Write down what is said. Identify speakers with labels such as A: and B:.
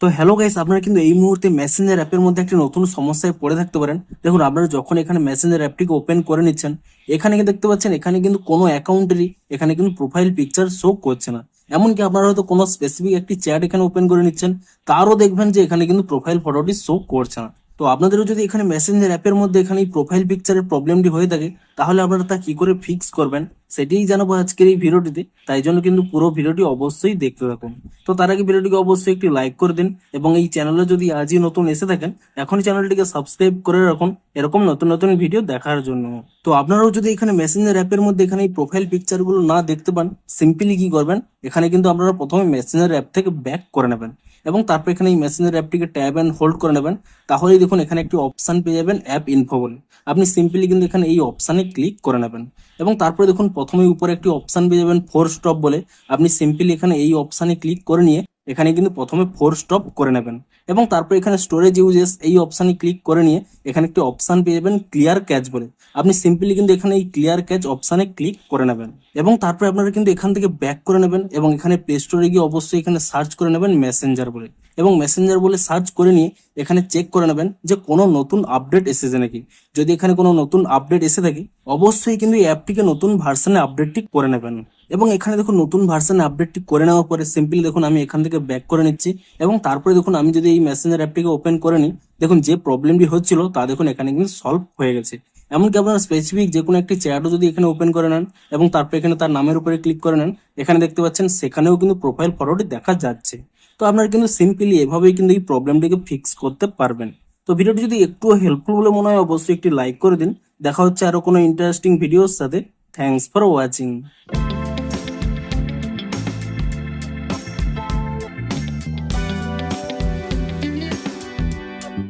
A: তো hello guys, আপনারা কিন্তু এই মুহূর্তে মেসেঞ্জার অ্যাপের মধ্যে একটি নতুন সমস্যায় পড়ে থাকতে পারেন। দেখুন, আপনারা যখন এখানে মেসেঞ্জার অ্যাপটিকে ওপেন করে নিচ্ছেন, এখানে কিন্তু দেখতে পাচ্ছেন এখানে কিন্তু কোনো অ্যাকাউন্টেরই এখানে কিন্তু প্রোফাইল পিকচার শো করছে না। এমনকি আপনারা হয়তো কোনো স্পেসিফিক একটি চ্যাট এখানে ওপেন করে নিচ্ছেন, তারও দেখবেন যে এখানে কিন্তু প্রোফাইল ফটোটি শো করছে না। তো আপনাদেরও যদি এখানে মেসেঞ্জার অ্যাপের মধ্যে এখানে এই প্রোফাইল পিকচারের প্রবলেমটি হয়ে থাকে, তাহলে আপনারা তা কি করে ফিক্স করবেন সেটাই জানাবো আজকের এই ভিডিওটিতে। তাই জন্য কিন্তু পুরো ভিডিওটি অবশ্যই দেখতে থাকুন। তো তার আগে ভিডিওটিকে অবশ্যই একটি লাইক করে দিন, এবং এই চ্যানেলে যদি আজই নতুন এসে থাকেন, এখনই চ্যানেলটিকে সাবস্ক্রাইব করে রাখুন এরকম নতুন নতুন ভিডিও দেখার জন্য। তো আপনারাও যদি এখানে মেসেঞ্জার অ্যাপের মধ্যে এখানে এই প্রোফাইল পিকচারগুলো না দেখতে পান, সিম্পলি কি করবেন, এখানে কিন্তু আপনারা প্রথমে মেসেঞ্জার অ্যাপ থেকে ব্যাক করে নেবেন, এবং তারপর এখানে এই মেসেঞ্জার অ্যাপটিকে ট্যাব অ্যান্ড হোল্ড করে নেবেন। তাহলেই দেখুন এখানে একটি অপশন পেয়ে যাবেন অ্যাপ ইনফো বলে। আপনি সিম্পলি কিন্তু এখানে এই অপশানে ক্লিক করে নেবেন, এবং তারপরে দেখুন প্রথমে উপরে একটি অপশন পেয়ে যাবেন ফোর স্টপ বলে। আপনি সিম্পলি এখানে এই অপশানে ক্লিক করে নিয়ে এখানে কিন্তু প্রথমে ফোর স্টপ করে নেবেন, এবং তারপর এখানে স্টোরেজ ইউজেস এই অপশানে ক্লিক করে নিয়ে এখানে একটি অপশন পেয়ে যাবেন ক্লিয়ার ক্যাচ বলে। আপনি সিম্পলি কিন্তু এখানে এই ক্লিয়ার ক্যাচ অপশানে ক্লিক করে নেবেন, এবং তারপরে আপনারা কিন্তু এখান থেকে ব্যাক করে নেবেন, এবং এখানে প্লে স্টোরে গিয়ে অবশ্যই এখানে সার্চ করে নেবেন মেসেঞ্জার বলে, এবং মেসেঞ্জার বলে সার্চ করে নিয়ে এখানে চেক করে নেবেন যে কোনো নতুন আপডেট এসেছে নাকি। যদি এখানে কোনো নতুন আপডেট এসে থাকে, অবশ্যই কিন্তু এই অ্যাপটিকে নতুন ভার্সনে আপডেটটি করে নেবেন। এবং এখানে দেখুন নতুন ভার্সনে আপডেটটি করে নেওয়ার পরে সিম্পলি দেখুন আমি এখান থেকে ব্যাক করে নিচ্ছি, এবং তারপরে দেখুন আমি যদি এই মেসেঞ্জার অ্যাপটিকে ওপেন করে নিই, দেখুন যে প্রবলেমটি হচ্ছিল তা দেখুন এখানে কিন্তু সলভ হয়ে গেছে। এমনকি আপনারা স্পেসিফিক যে কোনো একটি চ্যাটও যদি এখানে ওপেন করে নেন, এবং তারপর এখানে তার নামের উপরে ক্লিক করে নেন, এখানে দেখতে পাচ্ছেন সেখানেও কিন্তু প্রোফাইল ফটোটি দেখা যাচ্ছে। তো আপনারা কিন্তু সিম্পলি এভাবেই কিন্তু এই প্রবলেমটিকে ফিক্স করতে পারবেন। তো ভিডিওটি যদি একটু হেল্পফুল বলে মনে হয়, অবশ্যই একটি লাইক করে দিন। দেখা হচ্ছে আরো কোনো ইন্টারেস্টিং ভিডিওর সাথে। Thanks for watching.